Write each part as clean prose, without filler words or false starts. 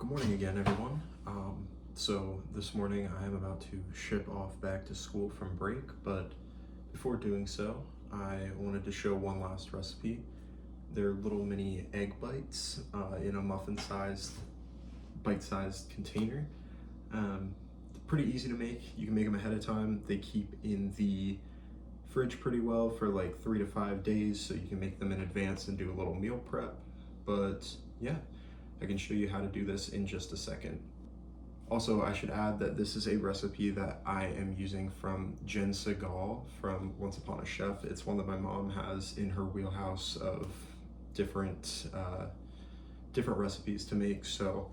Good morning again, everyone. So this morning I am about to ship off back to school from break, but before doing so, I wanted to show one last recipe. They're little mini egg bites in a muffin-sized, bite-sized container. Pretty easy to make. You can make them ahead of time. They keep in the fridge pretty well for like 3 to 5 days, so you can make them in advance and do a little meal prep. But yeah, I can show you how to do this in just a second. Also, I should add that this is a recipe that I am using from Jen Segal from Once Upon a Chef. It's one that my mom has in her wheelhouse of different recipes to make. So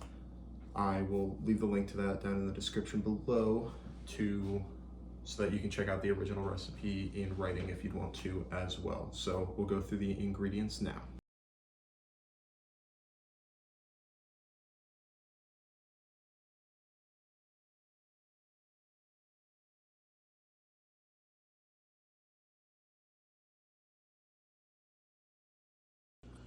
I will leave the link to that down in the description below so that you can check out the original recipe in writing if you'd want to as well. So we'll go through the ingredients now.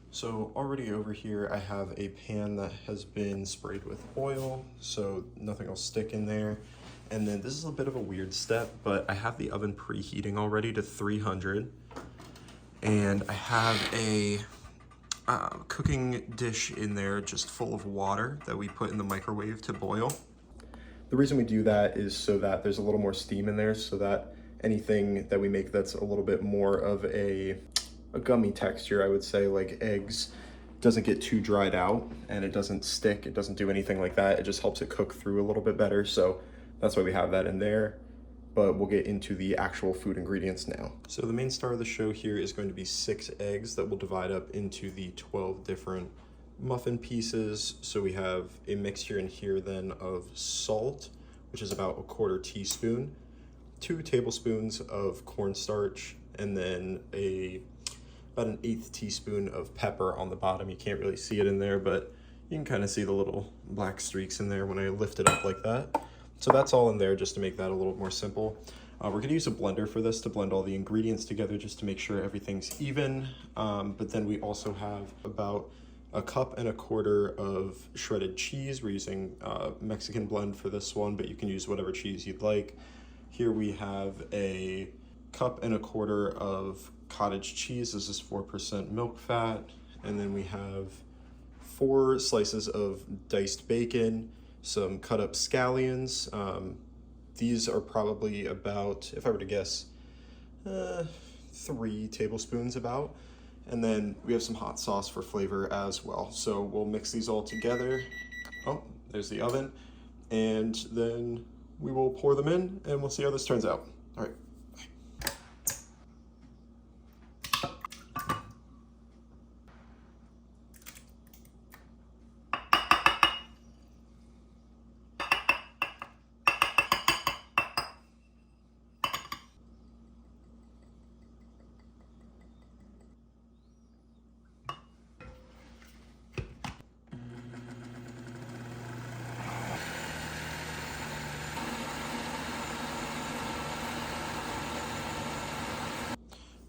So already over here, I have a pan that has been sprayed with oil, so nothing will stick in there. And then this is a bit of a weird step, but I have the oven preheating already to 300. And I have a cooking dish in there just full of water that we put in the microwave to boil. The reason we do that is so that there's a little more steam in there, so that anything that we make that's a little bit more of a gummy texture, I would say, like eggs, doesn't get too dried out and it doesn't stick. It doesn't do anything like that. It just helps it cook through a little bit better. So that's why we have that in there. But we'll get into the actual food ingredients now. So the main star of the show here is going to be 6 eggs that will divide up into the 12 different muffin pieces. So we have a mixture in here then of salt, which is about 1/4 teaspoon, 2 tablespoons of cornstarch, and then about 1/8 teaspoon of pepper on the bottom. You can't really see it in there, but you can kind of see the little black streaks in there when I lift it up like that. So that's all in there just to make that a little more simple. We're gonna use a blender for this to blend all the ingredients together just to make sure everything's even. But then we also have about 1.25 cups of shredded cheese. We're using Mexican blend for this one, but you can use whatever cheese you'd like. Here we have 1.25 cups of cottage cheese. This is 4% milk fat. And then we have 4 slices of diced bacon, some cut up scallions. These are probably about, if I were to guess, 3 tablespoons about. And then we have some hot sauce for flavor as well. So we'll mix these all together. Oh, there's the oven. And then we will pour them in and we'll see how this turns out. All right.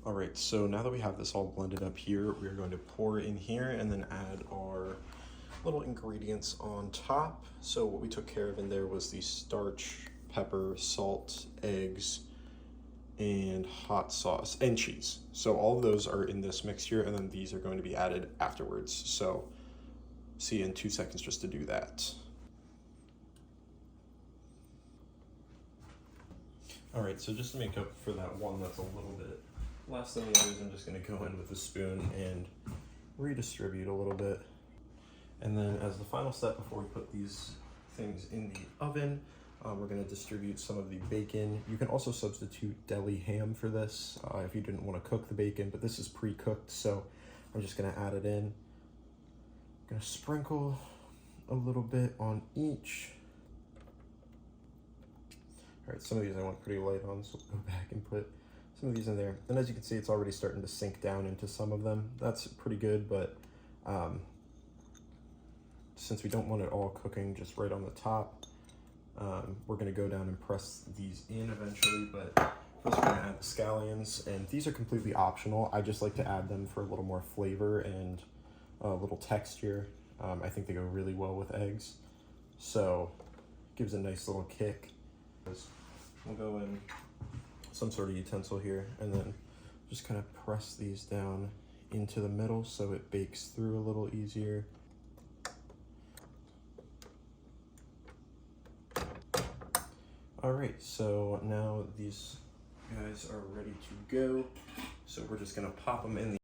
All right, so now that we have this all blended up here, we're going to pour in here and then add our little ingredients on top. So what we took care of in there was the starch, pepper, salt, eggs, and hot sauce, and cheese. So all of those are in this mixture, and then these are going to be added afterwards. So see you in 2 seconds just to do that. All right, so just to make up for that one that's a little bit less than the others, I'm just gonna go in with a spoon and redistribute a little bit. And then as the final step before we put these things in the oven, we're gonna distribute some of the bacon. You can also substitute deli ham for this if you didn't wanna cook the bacon, but this is pre-cooked, so I'm just gonna add it in. I'm gonna sprinkle a little bit on each. All right, some of these I went pretty light on, so we'll go back and put some of these in there. And as you can see, it's already starting to sink down into some of them. That's pretty good, but since we don't want it all cooking just right on the top, we're gonna go down and press these in eventually, but first we're gonna add the scallions, and these are completely optional. I just like to add them for a little more flavor and a little texture. I think they go really well with eggs. So gives a nice little kick. We'll go in some sort of utensil here and then just kind of press these down into the middle so it bakes through a little easier. All right, so now these guys are ready to go. So we're just gonna pop them in the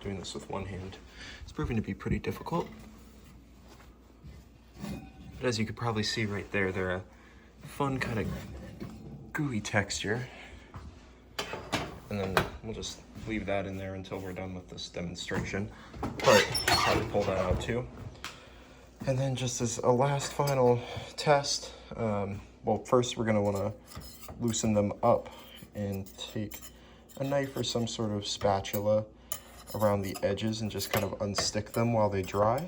doing this with one hand. It's proving to be pretty difficult. But as you could probably see right there, they're a fun kind of gooey texture. And then we'll just leave that in there until we're done with this demonstration. But I'll probably pull that out too. And then just as a last final test, well, first we're gonna wanna loosen them up and take a knife or some sort of spatula around the edges and just kind of unstick them while they dry.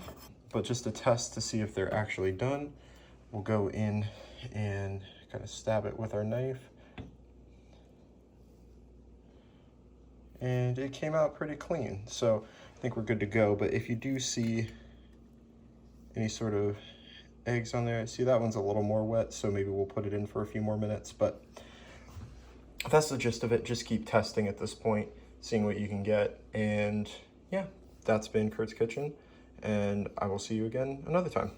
But just to test to see if they're actually done, we'll go in and kind of stab it with our knife. And it came out pretty clean. So I think we're good to go. But if you do see any sort of eggs on there, I see that one's a little more wet, so maybe we'll put it in for a few more minutes. But that's the gist of it. Just keep testing at this point, seeing what you can get. And yeah, that's been Curt's Kitchen, and I will see you again another time.